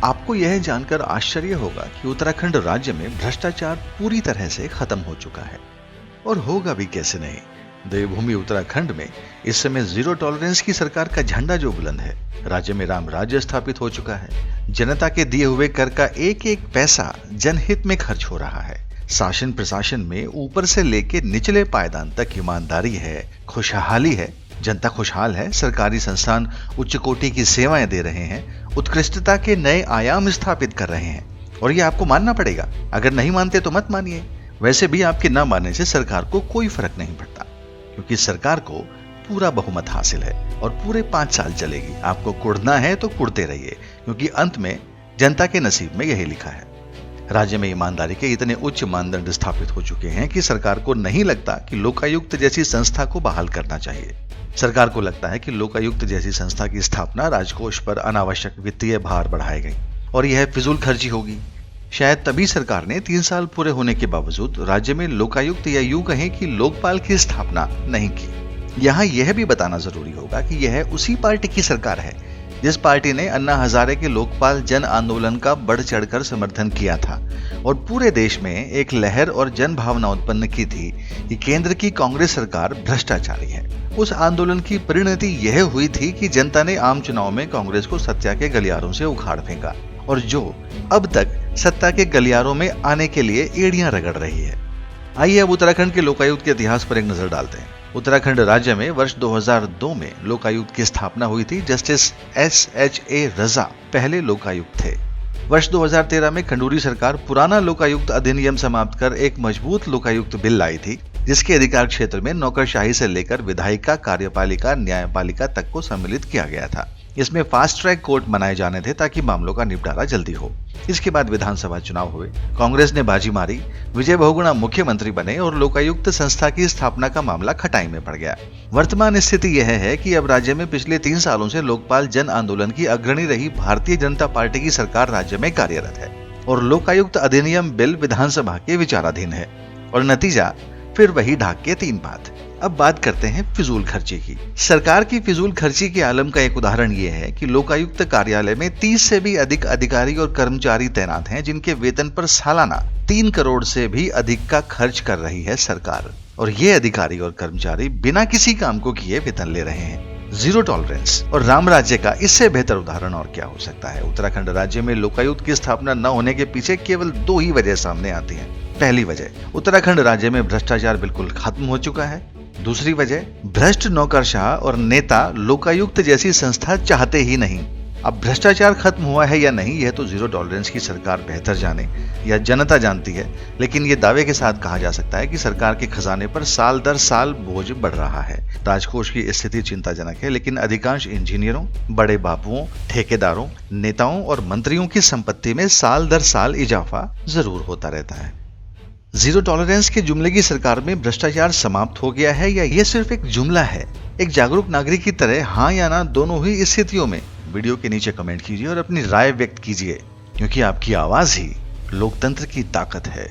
आपको यह जानकर आश्चर्य होगा कि उत्तराखंड राज्य में भ्रष्टाचार पूरी तरह से खत्म हो चुका है, और होगा भी कैसे नहीं। देवभूमि उत्तराखंड में इस समय जीरो टॉलरेंस की सरकार का झंडा जो बुलंद है, राज्य में राम राज्य स्थापित हो चुका है। जनता के दिए हुए कर का एक एक पैसा जनहित में खर्च हो रहा है। शासन प्रशासन में ऊपर से लेके निचले पायदान तक ईमानदारी है, खुशहाली है, जनता खुशहाल है। सरकारी संस्थान उच्च कोटि की सेवाएं दे रहे हैं, उत्कृष्टता के नए आयाम स्थापित कर रहे हैं, और ये आपको मानना पड़ेगा। अगर नहीं मानते तो मत मानिए। वैसे भी आपके न मानने से सरकार को कोई फर्क नहीं पड़ता, क्योंकि सरकार को पूरा बहुमत हासिल है और पूरे 5 साल चलेगी। आपको कुड़ना है तो कुड़ते रहिए, क्योंकि अंत में जनता के नसीब में यही लिखा है। राज्य में ईमानदारी के इतने उच्च मानदंड स्थापित हो चुके हैं कि सरकार को नहीं लगता कि लोकायुक्त जैसी संस्था को बहाल करना चाहिए। सरकार को लगता है कि लोकायुक्त जैसी संस्था की स्थापना राजकोष पर अनावश्यक वित्तीय भार बढ़ाएगी और यह फिजूल खर्ची होगी। शायद तभी सरकार ने 3 साल पूरे होने के बावजूद राज्य में लोकायुक्त या यूं कहें कि लोकपाल की स्थापना नहीं की। यहाँ यह भी बताना जरूरी होगा कि यह उसी पार्टी की सरकार है जिस पार्टी ने अन्ना हजारे के लोकपाल जन आंदोलन का बढ़ चढ़कर समर्थन किया था और पूरे देश में एक लहर और जन भावना उत्पन्न की थी कि केंद्र की कांग्रेस सरकार भ्रष्टाचारी है। उस आंदोलन की परिणति यह हुई थी कि जनता ने आम चुनाव में कांग्रेस को सत्ता के गलियारों से उखाड़ फेंका, और जो अब तक सत्ता के गलियारों में आने के लिए एड़ियां रगड़ रही है। आइए अब उत्तराखंड के लोकायुक्त के इतिहास पर एक नजर डालते हैं। उत्तराखंड राज्य में वर्ष 2002 में लोकायुक्त की स्थापना हुई थी। जस्टिस SHA रजा पहले लोकायुक्त थे। वर्ष 2013 में खंडूरी सरकार पुराना लोकायुक्त अधिनियम समाप्त कर एक मजबूत लोकायुक्त बिल लाई थी, जिसके अधिकार क्षेत्र में नौकरशाही से लेकर विधायिका, कार्यपालिका, न्यायपालिका तक को सम्मिलित किया गया था। इसमें फास्ट ट्रैक कोर्ट बनाए जाने थे ताकि मामलों का निपटारा जल्दी हो। इसके बाद विधानसभा चुनाव हुए, कांग्रेस ने बाजी मारी, विजय बहुगुणा मुख्यमंत्री बने और लोकायुक्त संस्था की स्थापना का मामला खटाई में पड़ गया। वर्तमान स्थिति यह है कि अब राज्य में पिछले 3 सालों से लोकपाल जन आंदोलन की अग्रणी रही भारतीय जनता पार्टी की सरकार राज्य में कार्यरत है और लोकायुक्त अधिनियम बिल विधानसभा के विचाराधीन है, और नतीजा फिर वही ढाक के 3 बात। अब बात करते हैं फिजूल खर्ची की। सरकार की फिजूल खर्ची के आलम का एक उदाहरण यह है कि लोकायुक्त कार्यालय में 30 से भी अधिक अधिकारी और कर्मचारी तैनात हैं, जिनके वेतन पर सालाना 3 करोड़ से भी अधिक का खर्च कर रही है सरकार, और ये अधिकारी और कर्मचारी बिना किसी काम को किए वेतन ले रहे हैं। जीरो टॉलरेंस और राम राज्य का इससे बेहतर उदाहरण और क्या हो सकता है। उत्तराखंड राज्य में लोकायुक्त की स्थापना न होने के पीछे केवल 2 ही वजह सामने आती है। पहली वजह, उत्तराखंड राज्य में भ्रष्टाचार बिल्कुल खत्म हो चुका है। दूसरी वजह, भ्रष्ट नौकरशाह और नेता लोकायुक्त जैसी संस्था चाहते ही नहीं। अब भ्रष्टाचार खत्म हुआ है या नहीं, यह तो जीरो टॉलरेंस की सरकार बेहतर जाने या जनता जानती है, लेकिन यह दावे के साथ कहा जा सकता है कि सरकार के खजाने पर साल दर साल बोझ बढ़ रहा है। राजकोष की स्थिति चिंताजनक है, लेकिन अधिकांश इंजीनियरों, बड़े बाबुओं, ठेकेदारों, नेताओं और मंत्रियों की संपत्ति में साल दर साल इजाफा जरूर होता रहता है। जीरो टॉलरेंस के जुमले की सरकार में भ्रष्टाचार समाप्त हो गया है या यह सिर्फ एक जुमला है? एक जागरूक नागरिक की तरह हाँ या ना दोनों ही स्थितियों में वीडियो के नीचे कमेंट कीजिए और अपनी राय व्यक्त कीजिए, क्योंकि आपकी आवाज ही लोकतंत्र की ताकत है।